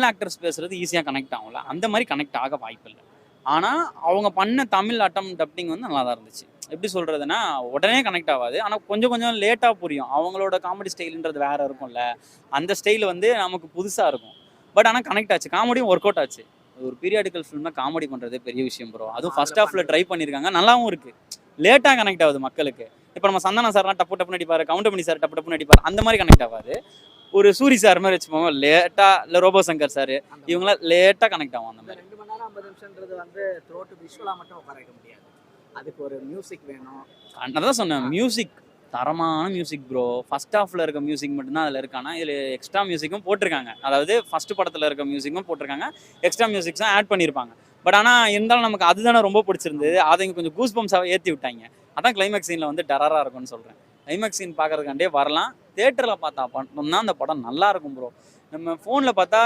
Actors பேசுறது ஈஸியா connect ஆகும்ல. அந்த மாரி கனெக்ட் ஆக வாய்ப்பில்ல. ஆனா, அவங்க பண்ண தமிழ் டப்பிங் வந்து நல்லா தான் இருந்துச்சு. எப்படி சொல்றதுன்னா, உடனே கனெக்ட் ஆவாது. ஆனா கொஞ்சம் கொஞ்சம் லேட்டா புரியும். அவங்களோட காமெடி ஸ்டைல்ன்றது வேற இருக்கும்ல. அந்த ஸ்டைல் வந்து நமக்கு புதுசா இருக்கும். பட் ஆனா கனெக்ட் ஆச்சு. காமெடியும் ஒர்க் அவுட் ஆச்சு. ஒரு பீரியாடிக்கல் ஃபிலிம்ல காமெடி பண்றதே பெரிய விஷயம் ப்ரோ. ஆமா. அதுவும் அதுல ஃபர்ஸ்ட் ஹாஃப்ல ட்ரை பண்றது. பண்ணியிருக்காங்க. நல்லாவும் இருக்கு. லேட்டா கனெக்ட் ஆகுது மக்களுக்கு. இப்ப நம்ம சந்தானம் சார்லாம் டப்பு டப்புன்னு அடிப்பாரு. கவுண்டமணி சார் டப்பு டப்புன்னு அடிப்பாரு. அந்த மாரி கனெக்ட் ஆவாது. ஒரு சூரி சார் மாதிரி வச்சுப்போம். லேட்டா இல்ல ரோபோ சங்கர் சார் அந்த மாதிரி. இவங்களாம் லேட்டா கனெக்ட் ஆகும் அந்த இந்த மாதிரி. 2 மணி நேரம் 50 நிமிஷம்ன்றது வந்து த்ரோட் விஷுவலா மட்டும் உட்கார வைக்க முடியாது. அதுக்கு ஒரு மியூசிக் வேணும். அதான் சொன்னேன். ஆ. மியூசிக் தரமான மியூசிக் ப்ரோ. ஃபர்ஸ்ட் ஹாஃப்ல இருக்க மியூசிக் மட்டும் தான் அதுல இருக்கு. ஆனா இதுல எக்ஸ்ட்ரா மியூசிக்கும் போட்டிருக்காங்க. அதாவது ஃபர்ஸ்ட் படத்துல இருக்க மியூசிக்கும் போட்டிருக்காங்க. எக்ஸ்ட்ரா மியூசிக்ஸும் ஆட் பண்ணியிருப்பாங்க. பட் ஆனா இருந்தாலும் நமக்கு அதுதானே ரொம்ப பிடிச்சிருந்தது. ஆமா. அதை இங்க கொஞ்சம் கூஸ் பம்ப்ஸாவே ஏத்தி விட்டாங்க. அதான் கிளைமேக்ஸ் சீன்ல வந்து டெரரா இருக்கும்னு சொல்றேன். கிளைமேக்ஸ் சீன் பார்க்கறதுக்காண்டே வரலாம். தியேட்டர்ல பார்த்தா மட்டும் தான் அந்த படம் நல்லா இருக்கும் ப்ரோ. நம்ம ஃபோன்ல பார்த்தா